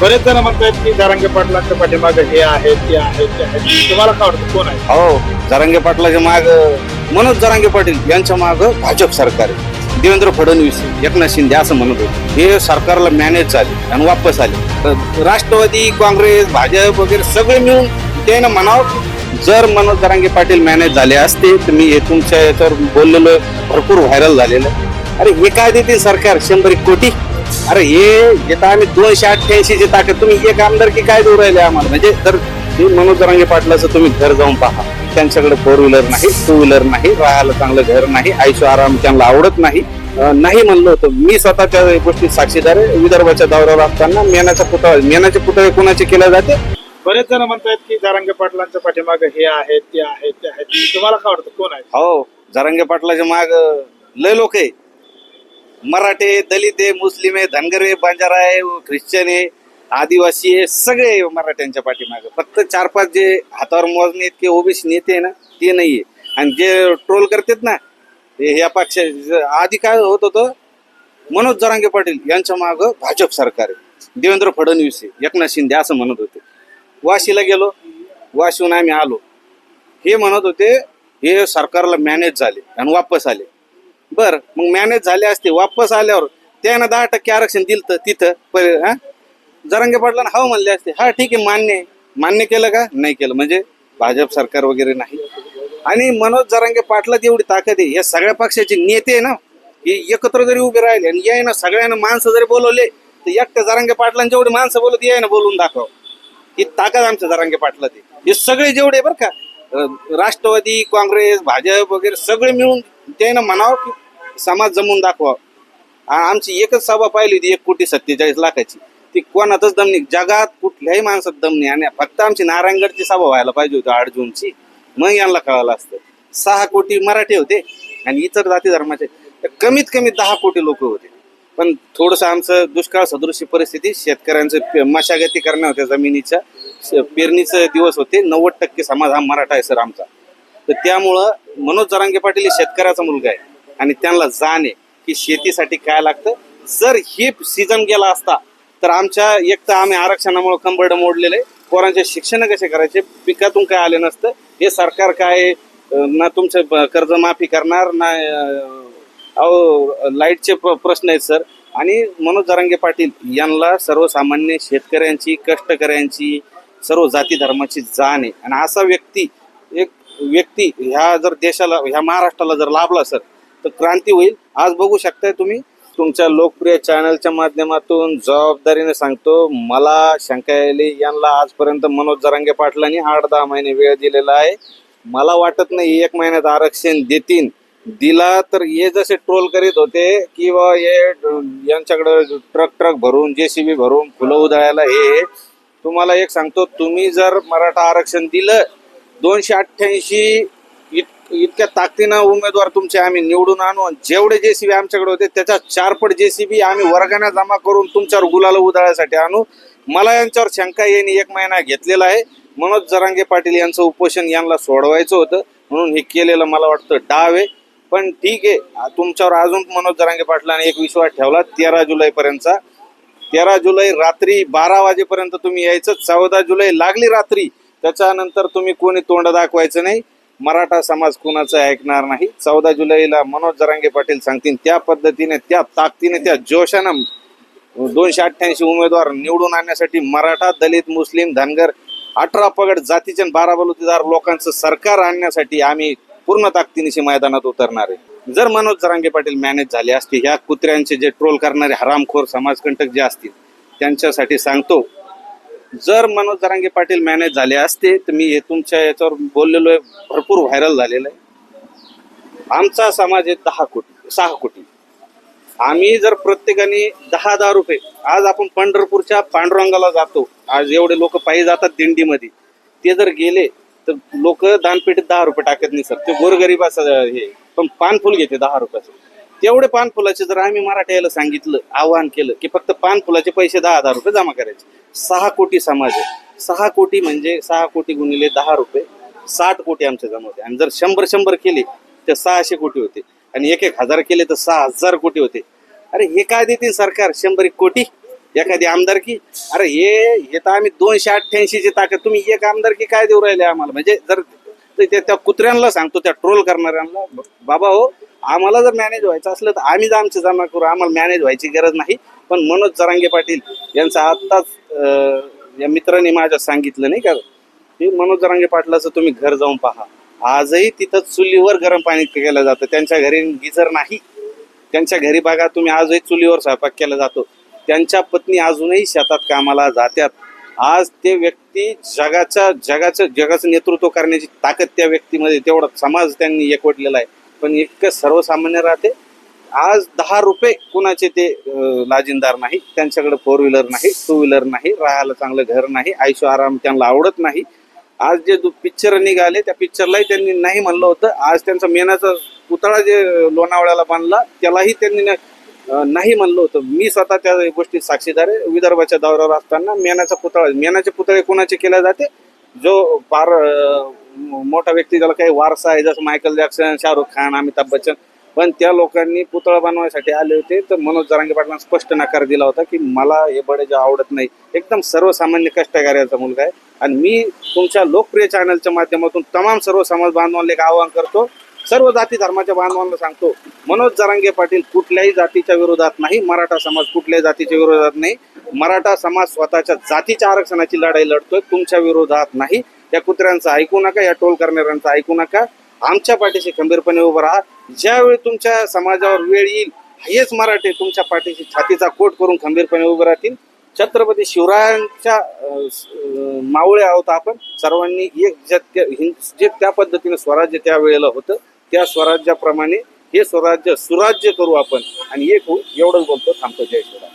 बरेच जण म्हणतात की जरांगे पाटलांच्या पाठीमागे हे आहे ते आहे ते आहे. तुम्हाला काय वाटतं कोण आहे? हो, जरांगे पाटलाच्या माग मनोज जरांगे पाटील यांच्या माग भाजप सरकार आहे. देवेंद्र फडणवीस एकनाथ शिंदे असं म्हणत होते. हे सरकारला मॅनेज झाले आणि वापस आले. तर राष्ट्रवादी काँग्रेस भाजप वगैरे सगळे मिळून त्यानं म्हणावं, जर मनोज जरांगे पाटील मॅनेज झाले असते तर मी हे तुमच्या याच्यावर बोललेलो भरपूर व्हायरल झालेलं. अरे हे काय देतील सरकार 100 कोटी? अरे हे तर आम्ही 288 ची ताकद, तुम्ही एक आमदार की काय देऊ राहिले आम्हाला? म्हणजे तर मनोज जरांगे पाटलाचं तुम्ही घर जाऊन पहा, त्यांच्याकडे 4 व्हीलर नाही, 2 व्हीलर नाही, राहायला चांगलं घर नाही, ऐशो आराम त्यांना आवडत नाही. नाही म्हणलं होतं मी, स्वतःच्या गोष्टी साक्षीदार आहे. विदर्भाच्या दौऱ्यावर असताना मेणाचे पुतळे कोणाचे केले जाते? बरेच जण म्हणतात की जरांगे पाटलांच्या पाठीमागे हे आहे ते आहे ते आहे. तुम्हाला काय वाटतं कोण आहे? हो, जरांगे पाटलाच्या माग लय लोक आहे. मराठे, दलित आहे, मुस्लिम आहे, धनगर आहे, बंजारा आहे, ख्रिश्चन आहे, आदिवासी आहे, सगळे मराठ्यांच्या पाठीमागे. फक्त 4-5 जे हातावर मोजणे इतके ओबीसी नेते आहे ना, ते नाहीये. आणि जे ट्रोल करतात ना, ह्या पक्ष आधी काय होत होतं, मनोज जरांगे पाटील यांच्या माग भाजप सरकार आहे, देवेंद्र फडणवीस आहे, एकनाथ शिंदे असं म्हणत होते. वाशीला गेलो, वाशीहून आम्ही आलो, हे म्हणत होते हे सरकारला मॅनेज झाले आणि वापस आले. बर, मग मॅनेज झाले असते, वापस आल्यावर त्यानं 10% आरक्षण दिलं तिथं जरांगे पाटलांना हो म्हणले असते, हा ठीक आहे मान्य आहे. मान्य केलं का? नाही केलं. म्हणजे भाजप सरकार वगैरे नाही. आणि मनोज जरांगे पाटलात एवढी ताकद आहे, या सगळ्या पक्षाचे नेते आहे ना, हे एकत्र जरी उभे राहिले आणि याय ना सगळ्यांना माणसं जरी बोलवले तर एकट्या जरांगे पाटलांची जेवढी माणसं बोलत याय ना बोलून दाखव. ही ताकद आमच्या जरांगे पाटलात आहे. हे सगळे जेवढे बरं का, राष्ट्रवादी काँग्रेस भाजप वगैरे सगळे मिळून त्यानं म्हणावं की समाज जमून दाखवा. आमची एकच सभा पाहिली होती 1,47,00,000 ती कोणातच दम नाही, जगात कुठल्याही माणसात दम नाही. आणि फक्त आमची नारायणगडची सभा व्हायला पाहिजे होती 8 जूनची, मग यांना कळालं असतं. 6 कोटी मराठी होते आणि इतर जाती धर्माचे कमीत कमी 10 कोटी लोक होते. पण थोडंसं आमचं दुष्काळ सदृश परिस्थिती, शेतकऱ्यांचं मशागती करण्या होत्या, जमिनीच्या पेरणीचे दिवस होते. 90% समाज हा मराठा आहे सर आमचा. तर त्यामुळं मनोज जरांगे पाटील हे शेतकऱ्याचा मुलगा आहे आणि त्यांना जाण आहे की शेतीसाठी काय लागतं. जर हे सीझन गेला असता तर आमच्या एक तर आम्ही आरक्षणामुळे कंबरड मोडलेलं आहे, पोरांचे शिक्षण कसे करायचे, पिकातून काय आले नसतं. हे सरकार काय ना तुमचं कर्जमाफी करणार ना, लाईटचे प्रश्न आहेत सर. आणि मनोज जरांगे पाटील यांना सर्वसामान्य शेतकऱ्यांची, कष्टकऱ्यांची, सर्व जाती धर्माची जाण आहे. आणि असा एक व्यक्ती ह्या जर देशाला, ह्या महाराष्ट्राला जर लाभला सर तर क्रांती होईल. आज बघू शकताय तुम्ही, तुमच्या लोकप्रिय चॅनलच्या माध्यमातून जबाबदारीने सांगतो, मला शंका यायली यांना आजपर्यंत मनोज जरांगे पाटलांनी 8-10 महिने वेळ दिलेला आहे. मला वाटत नाही 1 महिन्यात आरक्षण देतील. दिला तर हे जसे ट्रोल करीत होते की हे यांच्याकडे ट्रक भरून, JCB भरून फुलं उधळायला, हे तुम्हाला एक सांगतो, तुम्ही जर मराठा आरक्षण दिलं 288 इतक्या ताकदीनं उमेदवार तुमचे आम्ही निवडून आणू. जेवढे JCB आमच्याकडे होते त्याच्या 4 पट JCB आम्ही वर्गाने जमा करून तुमच्यावर गुलाल उधळायसाठी आणू. मला यांच्यावर शंका येईन. 1 महिना घेतलेला आहे. मनोज जरांगे पाटील यांचं उपोषण यांना सोडवायचं होतं म्हणून हे केलेलं मला वाटतं डाव आहे. पण ठीक आहे, तुमच्यावर अजून मनोज जरांगे पाटलांनी एक विश्वास ठेवला 13 जुलैपर्यंतचा. 13 जुलै रात्री 12 वाजेपर्यंत तुम्ही यायचं. 14 जुलै लागली रात्री, त्याच्यानंतर तुम्ही कोणी तोंड दाखवायचं नाही. मराठा समाज कुणाचं ऐकणार नाही. 14 जुलैला मनोज जरांगे पाटील सांगतील त्या पद्धतीने, त्या ताकदीने, त्या जोशानं 288 उमेदवार निवडून आणण्यासाठी मराठा, दलित, मुस्लिम, धनगर 18 पगड जातीचे 12 बलुतेदार लोकांचं सरकार आणण्यासाठी आम्ही पूर्ण ताकदीनिशी मैदानात उतरणार आहे. जर मनोज जरांगे पाटील मॅनेज झाले असते, ह्या कुत्र्यांचे जे ट्रोल करणारे हरामखोर समाजकंटक जे असतील त्यांच्यासाठी सांगतो, जर मनोज जरांगे पाटील मॅनेज झाले असते तर मी हे तुमच्या याच्यावर बोललेलो आहे, भरपूर व्हायरल झालेलं आहे. आमचा समाज आहे 6 कोटी. आम्ही जर प्रत्येकाने 10-10 रुपये, आज आपण पंढरपूरच्या पांडुरंगाला जातो, आज एवढे लोक पायी जातात दिंडीमध्ये, ते जर गेले तर लोक दानपेटीत 10 रुपये टाकत नाही सर. ते गोरगरीबाचं हे पण पानफुल घेते 10 रुपयाचं. तेवढे पानफुलाचे जर आम्ही मराठ्याला सांगितलं, आवाहन केलं की फक्त पानफुलाचे पैसे 10-10 रुपये जमा करायचे. 6 कोटी समाज आहे. 6 कोटी म्हणजे 6 कोटी गुणिले 10 रुपये 60 कोटी आमचे जमा होते. आणि जर 100 केले तर 600 कोटी होते. आणि 1,000 केले तर 6,000 कोटी होते. अरे हे काय देतील सरकार 100 कोटी? एखादी आमदारकी, अरे हे तर आम्ही 288ची ताकद, तुम्ही एक आमदारकी काय देऊ राहिले आम्हाला? म्हणजे जर त्या कुत्र्यांना सांगतो, त्या ट्रोल करणाऱ्यांना, बाबा हो, आम्हाला जर मॅनेज व्हायचं असलं तर आम्ही आमचं जमा करू, आम्हाला मॅनेज व्हायची गरज नाही. पण मनोज जरांगे पाटील यांचा आत्ताच या मित्रांनी माझ्या सांगितलं नाही का, की मनोज जरांगे पाटलाचं तुम्ही घर जाऊन पहा. आजही तिथं चुलीवर गरम पाणी केलं जातं. त्यांच्या घरी गिझर नाही. त्यांच्या घरी बघा तुम्ही, आजही चुलीवर स्वयंपाक केला जातो. त्यांच्या पत्नी अजूनही शेतात कामाला जातात. आज ते व्यक्ती जगाचं नेतृत्व करण्याची ताकद त्या व्यक्तीमध्ये, तेवढा समाज त्यांनी एकवटलेला आहे. पण इतकं सर्वसामान्य राहते. आज 10 रुपये कुणाचे ते लाजिनदार नाही. त्यांच्याकडे 4 व्हीलर नाही, 2 व्हीलर नाही, राहायला चांगलं घर नाही, ऐशो आराम त्यांना आवडत नाही. आज जे पिक्चर निघाले त्या पिक्चरलाही त्यांनी नाही म्हणलं होतं. आज त्यांचा मेणाचा पुतळा जे लोणावळ्याला बांधला त्यालाही त्यांनी नाही म्हणलं होतं. मी स्वतः त्या गोष्टी साक्षीदार आहे. विदर्भाच्या दौऱ्यावर असताना मेणाचे पुतळे कोणाचे केले जाते? जो फार मोठा व्यक्ती, ज्याला काही वारसा आहे, जसं मायकल जॅक्सन, शाहरुख खान, अमिताभ बच्चन. पण त्या लोकांनी पुतळा बनवायसाठी आले होते, तर मनोज जरांगे पाटलांना स्पष्ट नकार दिला होता की मला हे बडेजा आवडत नाही. एकदम सर्वसामान्य कष्टकर्याचा मुलगा आहे. आणि मी तुमच्या लोकप्रिय चॅनलच्या माध्यमातून तमाम सर्व समाज बांधवांना एक आवाहन करतो, सर्व जाती धर्माच्या बांधवांना सांगतो, मनोज जरांगे पाटील कुठल्याही जातीच्या विरोधात नाही, मराठा समाज कुठल्याही जातीच्या विरोधात नाही. मराठा समाज स्वतःच्या जातीच्या आरक्षणाची लढाई लढतोय, तुमच्या विरोधात नाही. या कुत्र्यांचं ऐकू नका, या टोल करणाऱ्यांचं ऐकू नका. आमच्या पाठीशी खंबीरपणे उभं राहा. ज्यावेळी तुमच्या समाजावर वेळ येईल, हेच मराठे तुमच्या पाठीशी छातीचा कोट करून खंबीरपणे उभे राहतील. छत्रपती शिवरायांच्या मावळे आहोत आपण सर्वांनी. जे त्या पद्धतीने स्वराज्य त्या वेळेला होतं, त्या स्वराज्याप्रमाणे हे स्वराज्य सुराज्य करू आपण आणि एक होऊ. एवढंच बोलतो, थांबतो. जय शिवराय.